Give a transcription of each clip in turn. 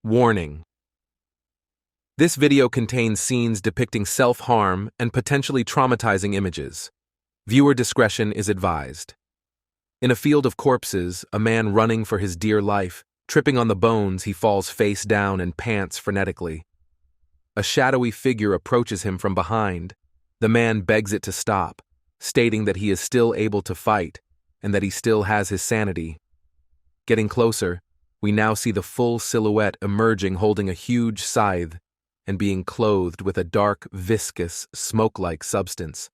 Warning. This video contains scenes depicting self-harm and potentially traumatizing images. Viewer discretion is advised. In a field of corpses, a man running for his dear life, tripping on the bones, he falls face down and pants frenetically. A shadowy figure approaches him from behind. The man begs it to stop, stating that he is still able to fight and that he still has his sanity. Getting closer, we now see the full silhouette emerging holding a huge scythe and being clothed with a dark, viscous, smoke-like substance.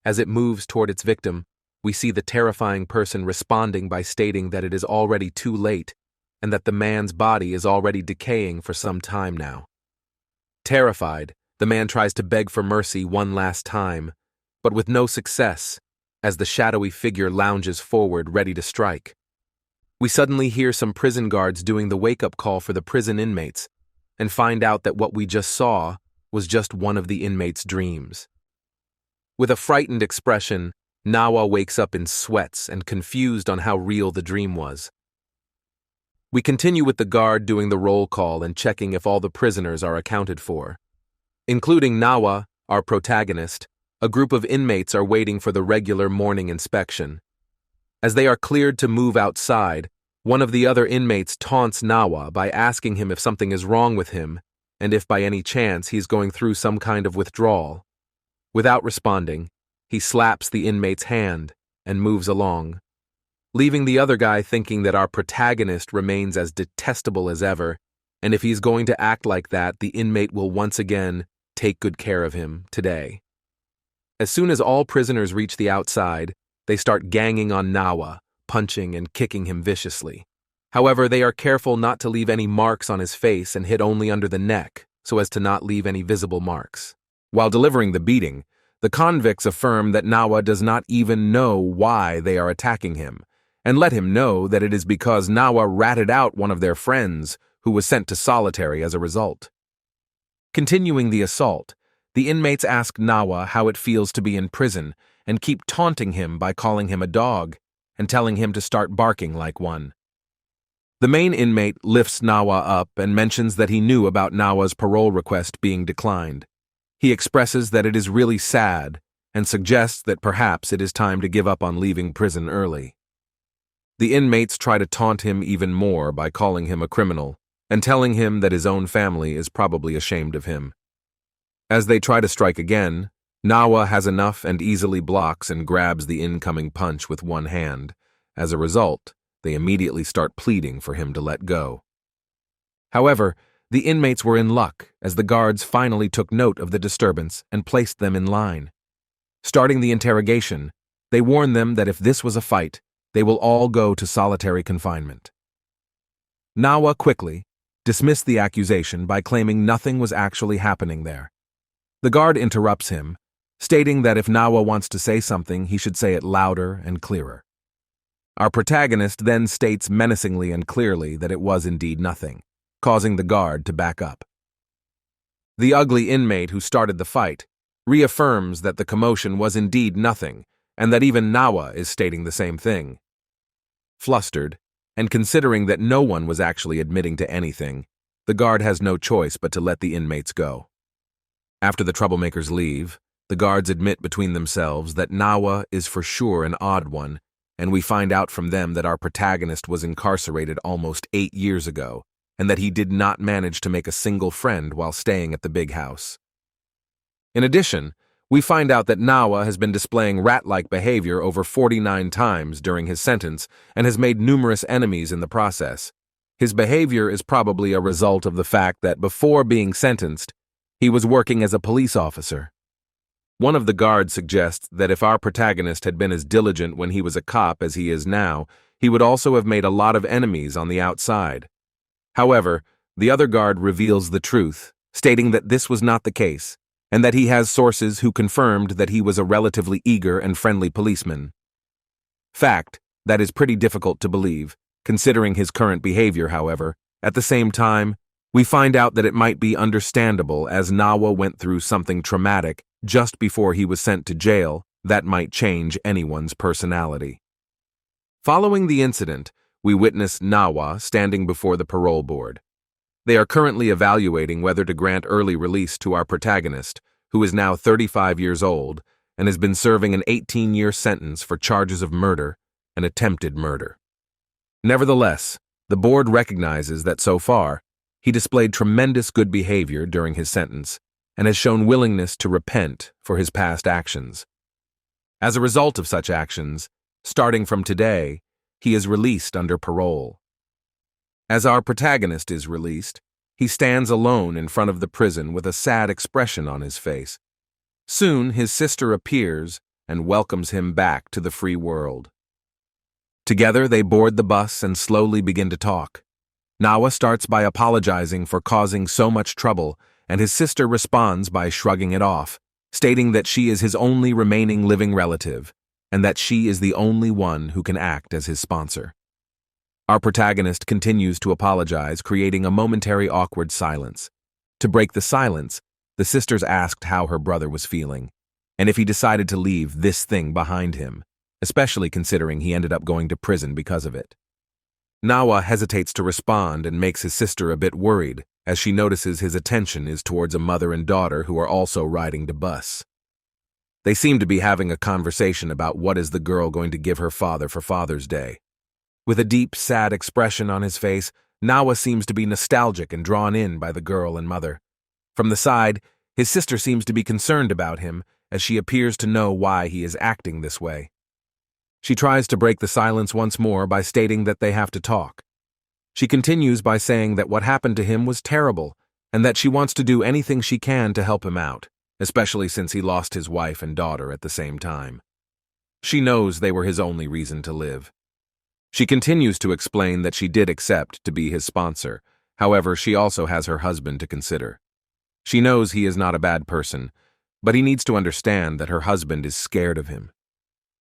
As it moves toward its victim, we see the terrifying person responding by stating that it is already too late and that the man's body is already decaying for some time now. Terrified, the man tries to beg for mercy one last time, but with no success, as the shadowy figure lounges forward ready to strike. We suddenly hear some prison guards doing the wake-up call for the prison inmates and find out that what we just saw was just one of the inmates' dreams. With a frightened expression, Nawa wakes up in sweats and confused on how real the dream was. We continue with the guard doing the roll call and checking if all the prisoners are accounted for. Including Nawa, our protagonist, a group of inmates are waiting for the regular morning inspection. As they are cleared to move outside, one of the other inmates taunts Nawa by asking him if something is wrong with him and if by any chance he's going through some kind of withdrawal. Without responding, he slaps the inmate's hand and moves along, leaving the other guy thinking that our protagonist remains as detestable as ever, and if he's going to act like that, the inmate will once again take good care of him today. As soon as all prisoners reach the outside, they start ganging on Nawa, punching and kicking him viciously. However, they are careful not to leave any marks on his face and hit only under the neck, so as to not leave any visible marks. While delivering the beating, the convicts affirm that Nawa does not even know why they are attacking him, and let him know that it is because Nawa ratted out one of their friends who was sent to solitary as a result. Continuing the assault, the inmates ask Nawa how it feels to be in prison and keep taunting him by calling him a dog and telling him to start barking like one. The main inmate lifts Nawa up and mentions that he knew about Nawa's parole request being declined. He expresses that it is really sad and suggests that perhaps it is time to give up on leaving prison early. The inmates try to taunt him even more by calling him a criminal and telling him that his own family is probably ashamed of him. As they try to strike again, Nawa has enough and easily blocks and grabs the incoming punch with one hand. As a result, they immediately start pleading for him to let go. However, the inmates were in luck as the guards finally took note of the disturbance and placed them in line. Starting the interrogation, they warn them that if this was a fight, they will all go to solitary confinement. Nawa quickly dismissed the accusation by claiming nothing was actually happening there. The guard interrupts him, stating that if Nawa wants to say something, he should say it louder and clearer. Our protagonist then states menacingly and clearly that it was indeed nothing, causing the guard to back up. The ugly inmate who started the fight reaffirms that the commotion was indeed nothing, and that even Nawa is stating the same thing. Flustered, and considering that no one was actually admitting to anything, the guard has no choice but to let the inmates go. After the troublemakers leave, the guards admit between themselves that Nawa is for sure an odd one, and we find out from them that our protagonist was incarcerated almost 8 years ago, and that he did not manage to make a single friend while staying at the big house. In addition, we find out that Nawa has been displaying rat-like behavior over 49 times during his sentence and has made numerous enemies in the process. His behavior is probably a result of the fact that before being sentenced, he was working as a police officer. One of the guards suggests that if our protagonist had been as diligent when he was a cop as he is now, he would also have made a lot of enemies on the outside. However, the other guard reveals the truth, stating that this was not the case, and that he has sources who confirmed that he was a relatively eager and friendly policeman. Fact that is pretty difficult to believe, considering his current behavior, however. At the same time, we find out that it might be understandable as Nawa went through something traumatic just before he was sent to jail that might change anyone's personality. Following the incident, we witness Nawa standing before the parole board. They are currently evaluating whether to grant early release to our protagonist, who is now 35 years old and has been serving an 18-year sentence for charges of murder and attempted murder. Nevertheless, the board recognizes that so far, he displayed tremendous good behavior during his sentence and has shown willingness to repent for his past actions. As a result of such actions, starting from today, he is released under parole. As our protagonist is released, he stands alone in front of the prison with a sad expression on his face. Soon, his sister appears and welcomes him back to the free world. Together, they board the bus and slowly begin to talk. Nawa starts by apologizing for causing so much trouble, and his sister responds by shrugging it off, stating that she is his only remaining living relative, and that she is the only one who can act as his sponsor. Our protagonist continues to apologize, creating a momentary awkward silence. To break the silence, the sisters asked how her brother was feeling, and if he decided to leave this thing behind him, especially considering he ended up going to prison because of it. Nawa hesitates to respond and makes his sister a bit worried, as she notices his attention is towards a mother and daughter who are also riding the bus. They seem to be having a conversation about what is the girl going to give her father for Father's Day. With a deep, sad expression on his face, Nawa seems to be nostalgic and drawn in by the girl and mother. From the side, his sister seems to be concerned about him, as she appears to know why he is acting this way. She tries to break the silence once more by stating that they have to talk. She continues by saying that what happened to him was terrible, and that she wants to do anything she can to help him out, especially since he lost his wife and daughter at the same time. She knows they were his only reason to live. She continues to explain that she did accept to be his sponsor, however, she also has her husband to consider. She knows he is not a bad person, but he needs to understand that her husband is scared of him.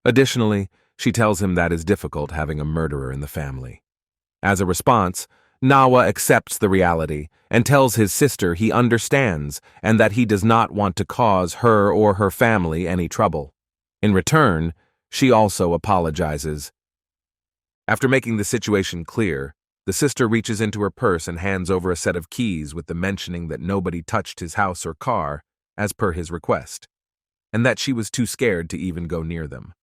Additionally, she tells him that is difficult having a murderer in the family. As a response, Nawa accepts the reality and tells his sister he understands and that he does not want to cause her or her family any trouble. In return, she also apologizes. After making the situation clear, the sister reaches into her purse and hands over a set of keys with the mentioning that nobody touched his house or car, as per his request, and that she was too scared to even go near them.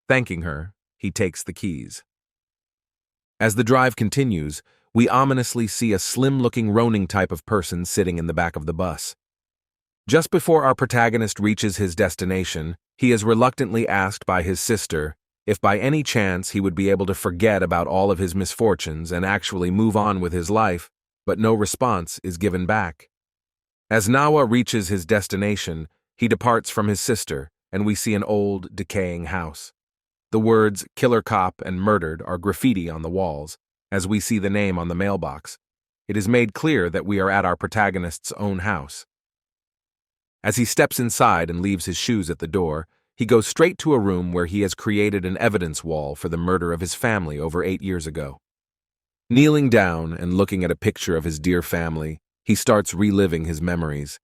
Thanking her, he takes the keys. As the drive continues, we ominously see a slim-looking Ronin type of person sitting in the back of the bus. Just before our protagonist reaches his destination, he is reluctantly asked by his sister if by any chance he would be able to forget about all of his misfortunes and actually move on with his life, but no response is given back. As Nawa reaches his destination, he departs from his sister, and we see an old, decaying house. The words "killer cop" and "murdered" are graffiti on the walls, as we see the name on the mailbox. It is made clear that we are at our protagonist's own house. As he steps inside and leaves his shoes at the door, he goes straight to a room where he has created an evidence wall for the murder of his family over 8 years ago. Kneeling down and looking at a picture of his dear family, he starts reliving his memories.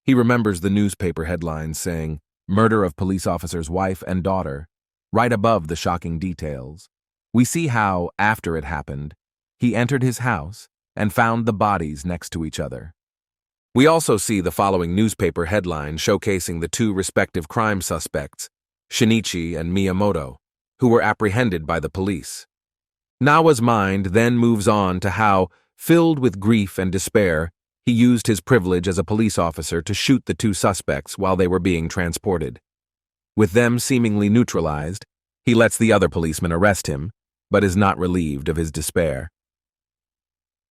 He remembers the newspaper headlines saying, "Murder of police officer's wife and daughter," right above the shocking details. We see how, after it happened, he entered his house and found the bodies next to each other. We also see the following newspaper headline showcasing the two respective crime suspects, Shinichi and Miyamoto, who were apprehended by the police. Nawa's mind then moves on to how, filled with grief and despair, he used his privilege as a police officer to shoot the two suspects while they were being transported. With them seemingly neutralized, he lets the other policeman arrest him, but is not relieved of his despair.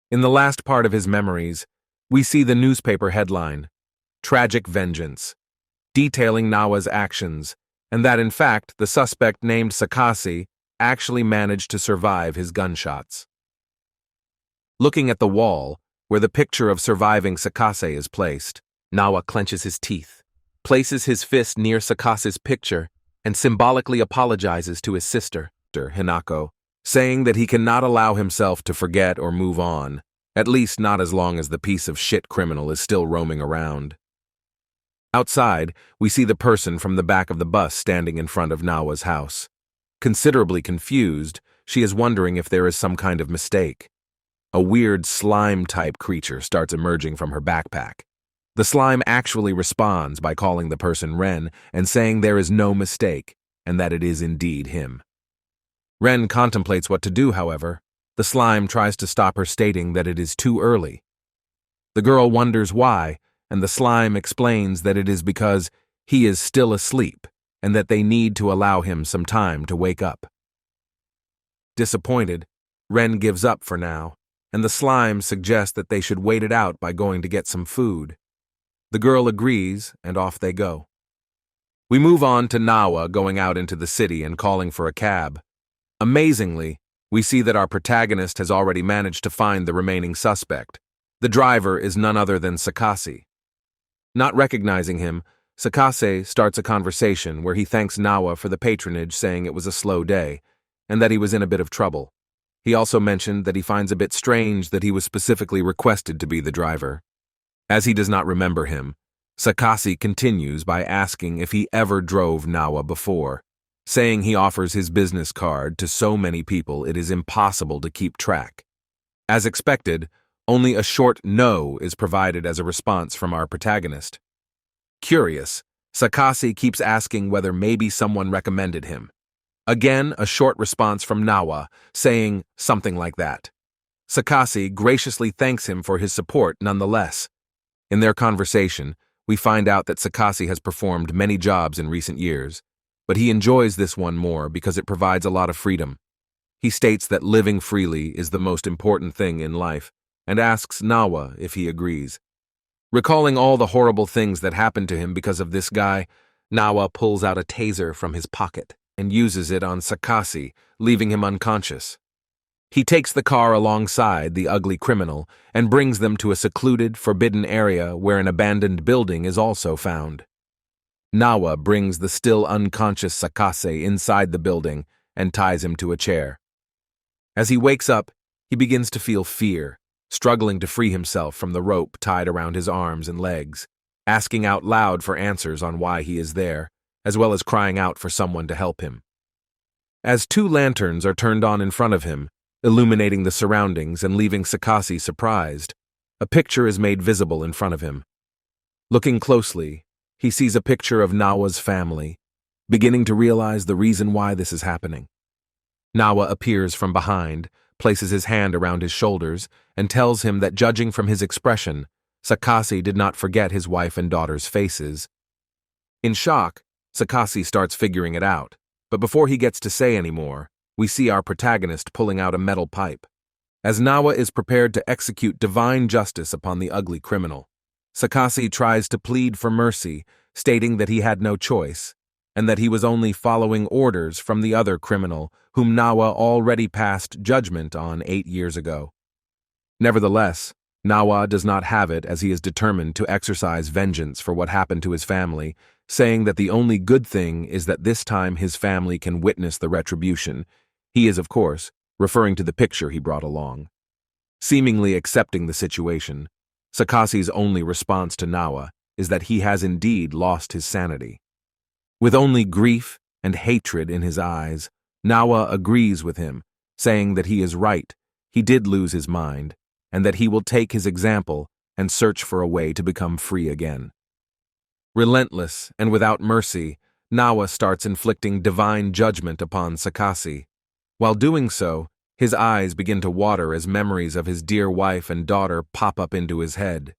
In the last part of his memories, we see the newspaper headline, "Tragic Vengeance," detailing Nawa's actions, and that in fact the suspect named Sakase actually managed to survive his gunshots. Looking at the wall, where the picture of surviving Sakase is placed, Nawa clenches his teeth, places his fist near Sakase's picture, and symbolically apologizes to his sister, Hinako, saying that he cannot allow himself to forget or move on, at least not as long as the piece of shit criminal is still roaming around. Outside, we see the person from the back of the bus standing in front of Nawa's house. Considerably confused, she is wondering if there is some kind of mistake. a weird slime-type creature starts emerging from her backpack. The slime actually responds by calling the person Ren and saying there is no mistake, and that it is indeed him. Ren contemplates what to do, however. The slime tries to stop her, stating that it is too early. The girl wonders why, and the slime explains that it is because he is still asleep and that they need to allow him some time to wake up. Disappointed, Ren gives up for now, and the slime suggests that they should wait it out by going to get some food. The girl agrees, and off they go. We move on to Nawa going out into the city and calling for a cab. Amazingly, we see that our protagonist has already managed to find the remaining suspect. The driver is none other than Sakase. Not recognizing him, Sakase starts a conversation where he thanks Nawa for the patronage, saying it was a slow day, and that he was in a bit of trouble. He also mentioned that he finds a bit strange that he was specifically requested to be the driver. As he does not remember him, Sakase continues by asking if he ever drove Nawa before, saying he offers his business card to so many people it is impossible to keep track. As expected, only a short no is provided as a response from our protagonist. Curious, Sakase keeps asking whether maybe someone recommended him. Again, a short response from Nawa, saying something like that. Sakase graciously thanks him for his support nonetheless. In their conversation, we find out that Sakase has performed many jobs in recent years, but he enjoys this one more because it provides a lot of freedom. He states that living freely is the most important thing in life, and asks Nawa if he agrees. Recalling all the horrible things that happened to him because of this guy, Nawa pulls out a taser from his pocket and uses it on Sakase, leaving him unconscious. He takes the car alongside the ugly criminal and brings them to a secluded, forbidden area where an abandoned building is also found. Nawa brings the still unconscious Sakase inside the building and ties him to a chair. As he wakes up, he begins to feel fear, struggling to free himself from the rope tied around his arms and legs, asking out loud for answers on why he is there, as well as crying out for someone to help him. As two lanterns are turned on in front of him, illuminating the surroundings and leaving Sakase surprised, a picture is made visible in front of him. Looking closely, he sees a picture of Nawa's family, beginning to realize the reason why this is happening. Nawa appears from behind, places his hand around his shoulders, and tells him that judging from his expression, Sakase did not forget his wife and daughter's faces. In shock, Sakase starts figuring it out, but before he gets to say any more, we see our protagonist pulling out a metal pipe. As Nawa is prepared to execute divine justice upon the ugly criminal, Sakase tries to plead for mercy, stating that he had no choice, and that he was only following orders from the other criminal whom Nawa already passed judgment on 8 years ago. Nevertheless, Nawa does not have it, as he is determined to exercise vengeance for what happened to his family, saying that the only good thing is that this time his family can witness the retribution. He is, of course, referring to the picture he brought along. Seemingly accepting the situation, Sakase's only response to Nawa is that he has indeed lost his sanity. With only grief and hatred in his eyes, Nawa agrees with him, saying that he is right, he did lose his mind, and that he will take his example and search for a way to become free again. Relentless and without mercy, Nawa starts inflicting divine judgment upon Sakase. While doing so, his eyes begin to water as memories of his dear wife and daughter pop up into his head.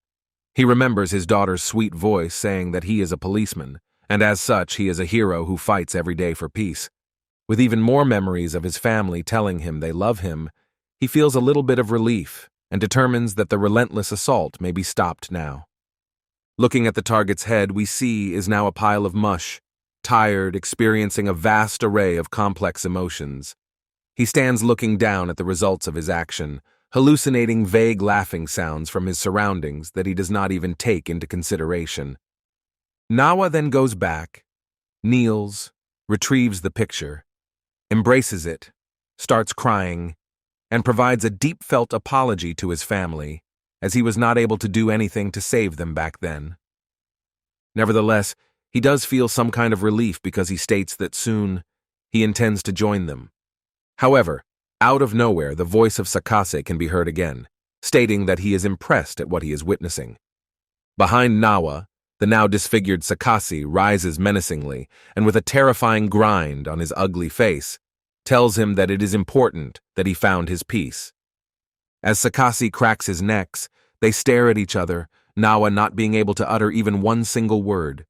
He remembers his daughter's sweet voice saying that he is a policeman, and as such he is a hero who fights every day for peace. With even more memories of his family telling him they love him, he feels a little bit of relief and determines that the relentless assault may be stopped now. Looking at the target's head, we see is now a pile of mush, tired, experiencing a vast array of complex emotions. He stands looking down at the results of his action, hallucinating vague laughing sounds from his surroundings that he does not even take into consideration. Nawa then goes back, kneels, retrieves the picture, embraces it, starts crying, and provides a deep-felt apology to his family, as he was not able to do anything to save them back then. Nevertheless, he does feel some kind of relief because he states that soon he intends to join them. However, Out of nowhere, the voice of Sakase can be heard again, stating that he is impressed at what he is witnessing. Behind Nawa, the now disfigured Sakase rises menacingly and with a terrifying grind on his ugly face, tells him that it is important that he found his peace. As Sakase cracks his necks, they stare at each other, Nawa not being able to utter even one single word.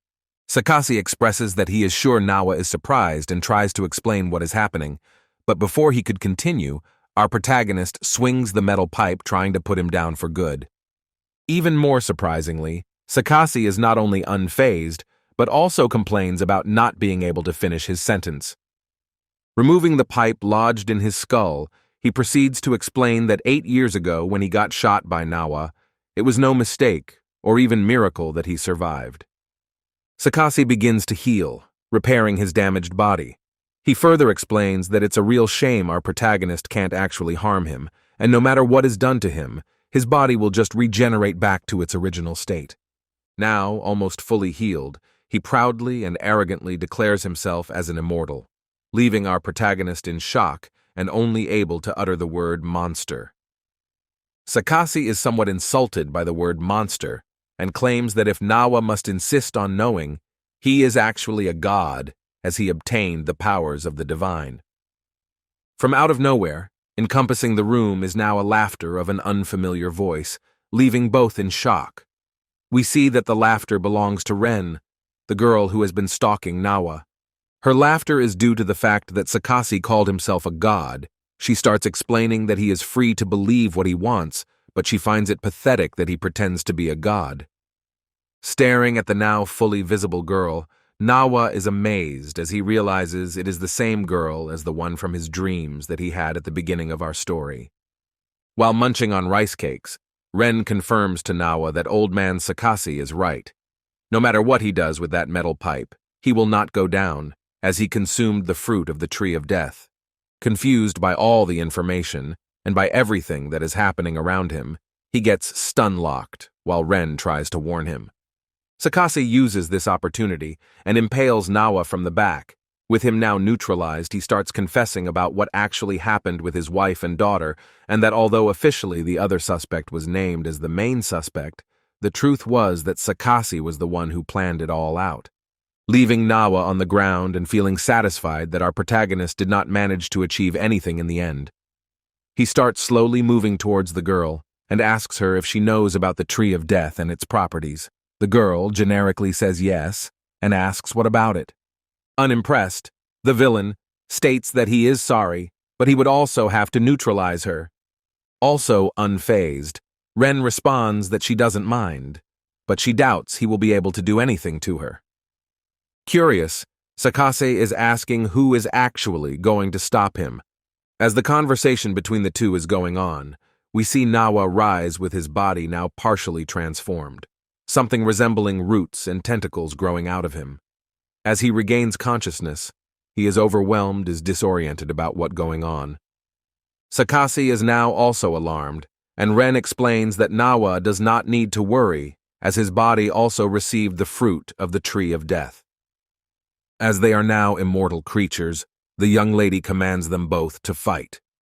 Sakase expresses that he is sure Nawa is surprised and tries to explain what is happening, but before he could continue, our protagonist swings the metal pipe trying to put him down for good. Even more surprisingly, Sakase is not only unfazed, but also complains about not being able to finish his sentence. Removing the pipe lodged in his skull, he proceeds to explain that 8 years ago when he got shot by Nawa, it was no mistake or even miracle that he survived. Sakase begins to heal, repairing his damaged body. He further explains that it's a real shame our protagonist can't actually harm him, and no matter what is done to him, his body will just regenerate back to its original state. Now, almost fully healed, he proudly and arrogantly declares himself as an immortal, leaving our protagonist in shock and only able to utter the word monster. Sakase is somewhat insulted by the word monster and claims that if Nawa must insist on knowing, he is actually a god, as he obtained the powers of the divine. From out of nowhere, encompassing the room is now a laughter of an unfamiliar voice, leaving both in shock. We see that the laughter belongs to Ren, the girl who has been stalking Nawa. Her laughter is due to the fact that Sakase called himself a god. She starts explaining that he is free to believe what he wants, but she finds it pathetic that he pretends to be a god. Staring at the now fully visible girl, Nawa is amazed as he realizes it is the same girl as the one from his dreams that he had at the beginning of our story. While munching on rice cakes, Ren confirms to Nawa that old man Sakase is right. No matter what he does with that metal pipe, he will not go down, as he consumed the fruit of the tree of death. Confused by all the information, and by everything that is happening around him, he gets stun-locked while Ren tries to warn him. Sakase uses this opportunity and impales Nawa from the back. With him now neutralized, he starts confessing about what actually happened with his wife and daughter, and that although officially the other suspect was named as the main suspect, the truth was that Sakase was the one who planned it all out. Leaving Nawa on the ground and feeling satisfied that our protagonist did not manage to achieve anything in the end. He starts slowly moving towards the girl and asks her if she knows about the tree of death and its properties. The girl generically says yes and asks what about it. Unimpressed, the villain states that he is sorry, but he would also have to neutralize her. Also unfazed, Ren responds that she doesn't mind, but she doubts he will be able to do anything to her. Curious, Sakase is asking who is actually going to stop him. As the conversation between the two is going on, we see Nawa rise with his body now partially transformed, something resembling roots and tentacles growing out of him. As he regains consciousness, he is overwhelmed and disoriented about what's going on. Sakase is now also alarmed, and Ren explains that Nawa does not need to worry, as his body also received the fruit of the tree of death. As they are now immortal creatures, the young lady commands them both to fight.